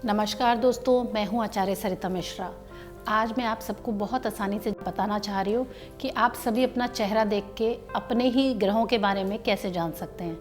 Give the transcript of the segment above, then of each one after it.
नमस्कार दोस्तों, मैं हूं आचार्य सरिता मिश्रा। आज मैं आप सबको बहुत आसानी से बताना चाह रही हूं कि आप सभी अपना चेहरा देख के अपने ही ग्रहों के बारे में कैसे जान सकते हैं।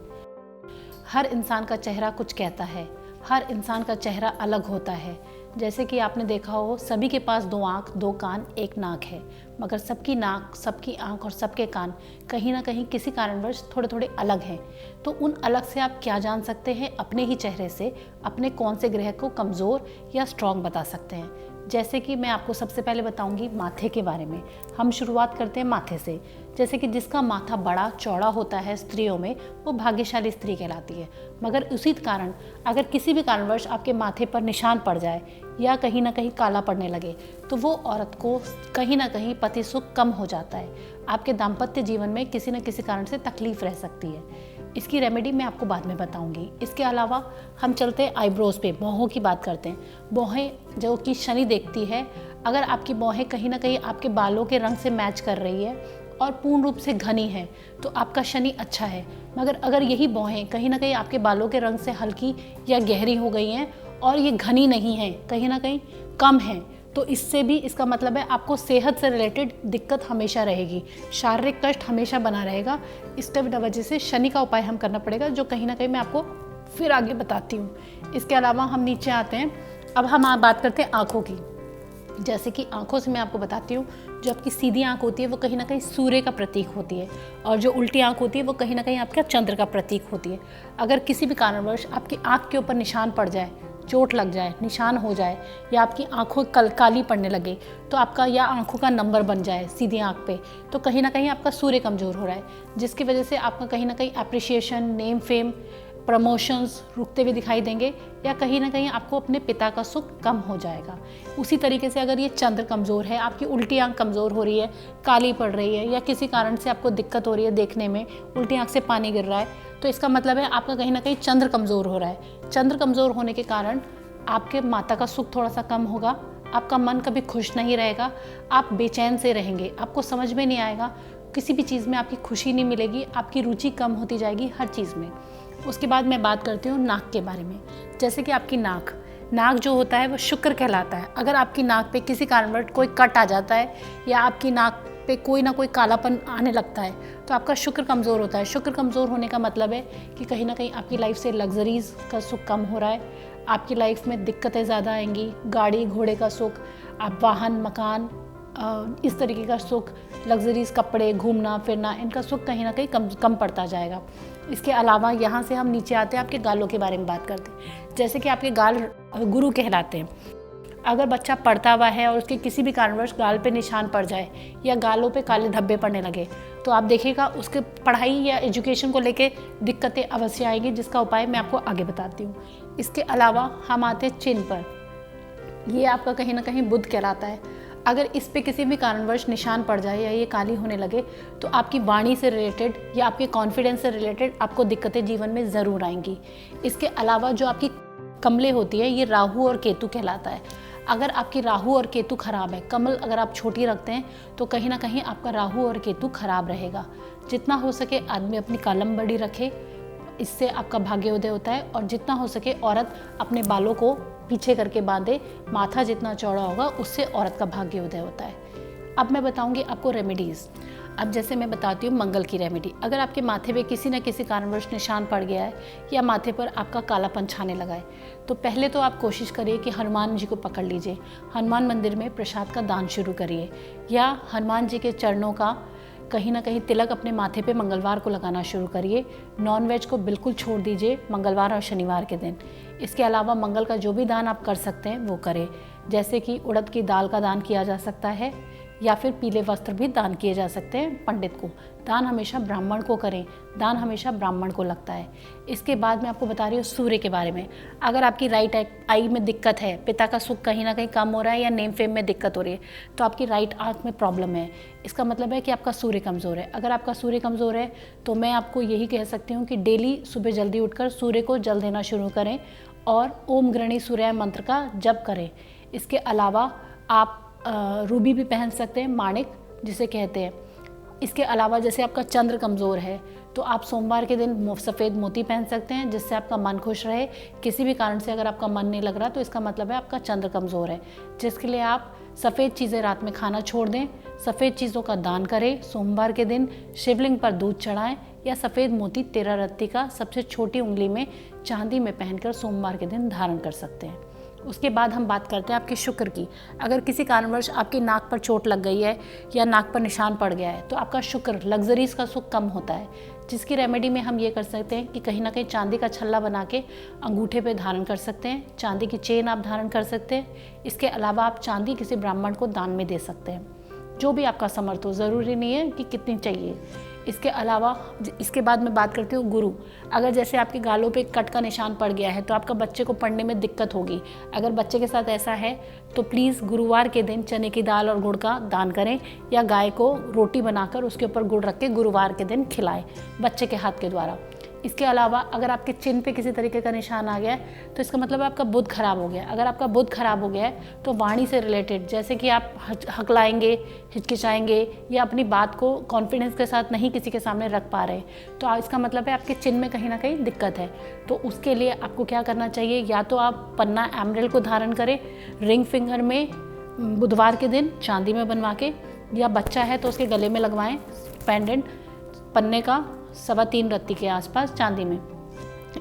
हर इंसान का चेहरा कुछ कहता है, हर इंसान का चेहरा अलग होता है। जैसे कि आपने देखा हो, सभी के पास 2 आँख, 2 कान, 1 नाक है, मगर सबकी नाक, सबकी आँख और सबके कान कहीं ना कहीं किसी कारणवश थोड़े थोड़े अलग हैं। तो उन अलग से आप क्या जान सकते हैं? अपने ही चेहरे से अपने कौन से ग्रह को कमज़ोर या स्ट्रॉन्ग बता सकते हैं। जैसे कि मैं आपको सबसे पहले बताऊंगी माथे के बारे में। हम शुरुआत करते हैं माथे से। जैसे कि जिसका माथा बड़ा चौड़ा होता है स्त्रियों में, वो भाग्यशाली स्त्री कहलाती है। मगर उसी कारण अगर किसी भी कारणवश आपके माथे पर निशान पड़ जाए या कहीं ना कहीं काला पड़ने लगे, तो वो औरत को कहीं ना कहीं पति सुख कम हो जाता है। आपके दाम्पत्य जीवन में किसी न किसी कारण से तकलीफ रह सकती है। इसकी रेमेडी मैं आपको बाद में बताऊंगी। इसके अलावा हम चलते हैं आईब्रोज पे, भौहों की बात करते हैं। भौहें जो कि शनि देखती है, अगर आपकी भौहें कहीं ना कहीं आपके बालों के रंग से मैच कर रही है और पूर्ण रूप से घनी है, तो आपका शनि अच्छा है। मगर अगर यही भौहें कहीं ना कहीं आपके बालों के रंग से हल्की या गहरी हो गई हैं और ये घनी नहीं है, कहीं ना कहीं कम है, तो इससे भी इसका मतलब है आपको सेहत से रिलेटेड दिक्कत हमेशा रहेगी, शारीरिक कष्ट हमेशा बना रहेगा। इसके वजह से शनि का उपाय हम करना पड़ेगा, जो कहीं ना कहीं मैं आपको फिर आगे बताती हूँ। इसके अलावा हम नीचे आते हैं। अब हम बात करते हैं आँखों की। जैसे कि आँखों से मैं आपको बताती हूँ, जो आपकी सीधी आँख होती है वो कहीं ना कहीं सूर्य का प्रतीक होती है, और जो उल्टी आँख होती है वो कहीं ना कहीं आपका चंद्र का प्रतीक होती है। अगर किसी भी कारणवश आपकी आँख के ऊपर निशान पड़ जाए, चोट लग जाए, निशान हो जाए, या आपकी आँखों काली पड़ने लगे, तो आपका या आँखों का नंबर बन जाए सीधी आँख पे, तो कहीं ना कहीं आपका सूर्य कमज़ोर हो रहा है, जिसकी वजह से आपका कहीं ना कहीं एप्रिशिएशन, नेम फेम, प्रमोशंस रुकते हुए दिखाई देंगे, या कहीं ना कहीं आपको अपने पिता का सुख कम हो जाएगा। उसी तरीके से अगर ये चंद्र कमज़ोर है, आपकी उल्टी आँख कमज़ोर हो रही है, काली पड़ रही है, या किसी कारण से आपको दिक्कत हो रही है देखने में, उल्टी आँख से पानी गिर रहा है, तो इसका मतलब है आपका कहीं ना कहीं चंद्र कमज़ोर हो रहा है। चंद्र कमज़ोर होने के कारण आपके माता का सुख थोड़ा सा कम होगा, आपका मन कभी खुश नहीं रहेगा, आप बेचैन से रहेंगे, आपको समझ में नहीं आएगा, किसी भी चीज़ में आपकी खुशी नहीं मिलेगी, आपकी रुचि कम होती जाएगी हर चीज़ में। उसके बाद मैं बात करती हूँ नाक के बारे में। जैसे कि आपकी नाक जो होता है वो शुक्र कहलाता है। अगर आपकी नाक पे किसी कारणवश कोई कट आ जाता है या आपकी नाक पे कोई ना कोई कालापन आने लगता है, तो आपका शुक्र कमज़ोर होता है। शुक्र कमज़ोर होने का मतलब है कि कहीं ना कहीं आपकी लाइफ से लग्जरीज़ का सुख कम हो रहा है, आपकी लाइफ में दिक्कतें ज़्यादा आएंगी, गाड़ी घोड़े का सुख, आप वाहन मकान, इस तरीके का सुख, लग्जरीज कपड़े, घूमना फिरना, इनका सुख कहीं ना कहीं कम पड़ता जाएगा। इसके अलावा यहाँ से हम नीचे आते हैं, आपके गालों के बारे में बात करते हैं। जैसे कि आपके गाल गुरु कहलाते हैं। अगर बच्चा पढ़ता हुआ है और उसके किसी भी कारणवश गाल पे निशान पड़ जाए या गालों पे काले धब्बे पड़ने लगे, तो आप देखिएगा उसके पढ़ाई या एजुकेशन को लेके दिक्कतें अवश्य आएंगी, जिसका उपाय मैं आपको आगे बताती हूँ। इसके अलावा हम आते हैं चिन्ह पर। ये आपका कहीं ना कहीं बुध कहलाता है। अगर इस पे किसी भी कारणवश निशान पड़ जाए या ये काली होने लगे, तो आपकी वाणी से रिलेटेड या आपके कॉन्फिडेंस से रिलेटेड आपको दिक्कतें जीवन में ज़रूर आएंगी। इसके अलावा जो आपकी कमलें होती है, ये राहु और केतु कहलाता है। अगर आपकी राहु और केतु खराब है, कमल अगर आप छोटी रखते हैं, तो कहीं ना कहीं आपका राहु और केतु खराब रहेगा। जितना हो सके आदमी अपनी कलम बड़ी रखे, इससे आपका भाग्योदय होता है। और जितना हो सके औरत अपने बालों को पीछे करके बांधे, माथा जितना चौड़ा होगा उससे औरत का भाग्योदय होता है। अब मैं बताऊंगी आपको रेमेडीज़। अब जैसे मैं बताती हूँ मंगल की रेमेडी। अगर आपके माथे पे किसी न किसी कारणवश निशान पड़ गया है या माथे पर आपका कालापन छाने लगा है, तो पहले तो आप कोशिश करिए कि हनुमान जी को पकड़ लीजिए, हनुमान मंदिर में प्रसाद का दान शुरू करिए, या हनुमान जी के चरणों का कहीं ना कहीं तिलक अपने माथे पे मंगलवार को लगाना शुरू करिए। नॉनवेज को बिल्कुल छोड़ दीजिए मंगलवार और शनिवार के दिन। इसके अलावा मंगल का जो भी दान आप कर सकते हैं वो करें। जैसे कि उड़द की दाल का दान किया जा सकता है, या फिर पीले वस्त्र भी दान किए जा सकते हैं पंडित को। दान हमेशा ब्राह्मण को करें, दान हमेशा ब्राह्मण को लगता है। इसके बाद मैं आपको बता रही हूँ सूर्य के बारे में। अगर आपकी राइट आई में दिक्कत है, पिता का सुख कहीं ना कहीं कम हो रहा है, या नेम फेम में दिक्कत हो रही है, तो आपकी राइट आंख में प्रॉब्लम है। इसका मतलब है कि आपका सूर्य कमज़ोर है। अगर आपका सूर्य कमज़ोर है तो मैं आपको यही कह सकती हूँ कि डेली सुबह जल्दी उठकर सूर्य को जल देना शुरू करें और ओम गृणी सूर्याय मंत्र का जप करें। इसके अलावा आप रूबी भी पहन सकते हैं, माणिक जिसे कहते हैं, इसके अलावा जैसे आपका चंद्र कमज़ोर है तो आप सोमवार के दिन सफ़ेद मोती पहन सकते हैं, जिससे आपका मन खुश रहे। किसी भी कारण से अगर आपका मन नहीं लग रहा तो इसका मतलब है आपका चंद्र कमज़ोर है, जिसके लिए आप सफ़ेद चीज़ें रात में खाना छोड़ दें, सफ़ेद चीज़ों का दान करें, सोमवार के दिन शिवलिंग पर दूध चढ़ाएं या सफ़ेद मोती 13 रत्ती का सबसे छोटी उंगली में चांदी में पहनकर सोमवार के दिन धारण कर सकते हैं। उसके बाद हम बात करते हैं आपके शुक्र की। अगर किसी कारणवश आपकी नाक पर चोट लग गई है या नाक पर निशान पड़ गया है तो आपका शुक्र, लग्जरीज का सुख कम होता है, जिसकी रेमेडी में हम ये कर सकते हैं कि कहीं ना कहीं चांदी का छल्ला बना के अंगूठे पे धारण कर सकते हैं, चांदी की चेन आप धारण कर सकते हैं। इसके अलावा आप चांदी किसी ब्राह्मण को दान में दे सकते हैं, जो भी आपका समर्थ हो, ज़रूरी नहीं है कि कितनी चाहिए। इसके अलावा इसके बाद मैं बात करती हूँ गुरु। अगर जैसे आपके गालों पे कट का निशान पड़ गया है तो आपका बच्चे को पढ़ने में दिक्कत होगी। अगर बच्चे के साथ ऐसा है तो प्लीज़ गुरुवार के दिन चने की दाल और गुड़ का दान करें या गाय को रोटी बनाकर उसके ऊपर गुड़ रख के गुरुवार के दिन खिलाएं बच्चे के हाथ के द्वारा। इसके अलावा अगर आपके चिन्ह पे किसी तरीके का निशान आ गया है तो इसका मतलब है आपका बुध खराब हो गया है। अगर आपका बुध खराब हो गया है तो वाणी से रिलेटेड, जैसे कि आप हकलाएंगे, हिचकिचाएंगे या अपनी बात को कॉन्फिडेंस के साथ नहीं किसी के सामने रख पा रहे, तो इसका मतलब है आपके चिन्ह में कहीं ना कहीं दिक्कत है। तो उसके लिए आपको क्या करना चाहिए, या तो आप पन्ना एमरल्ड को धारण करें रिंग फिंगर में बुधवार के दिन चांदी में बनवा के, या बच्चा है तो उसके गले में लगवाएं पेंडेंट पन्ने का 3.25 रत्ती के आसपास चांदी में।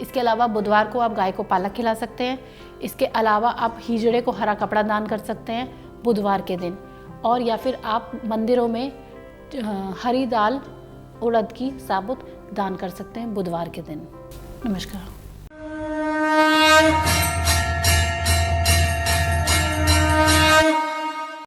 इसके अलावा बुधवार को आप गाय को पालक खिला सकते हैं। इसके अलावा आप हीजड़े को हरा कपड़ा दान कर सकते हैं बुधवार के दिन, और या फिर आप मंदिरों में हरी दाल उड़द की साबुत दान कर सकते हैं बुधवार के दिन। नमस्कार।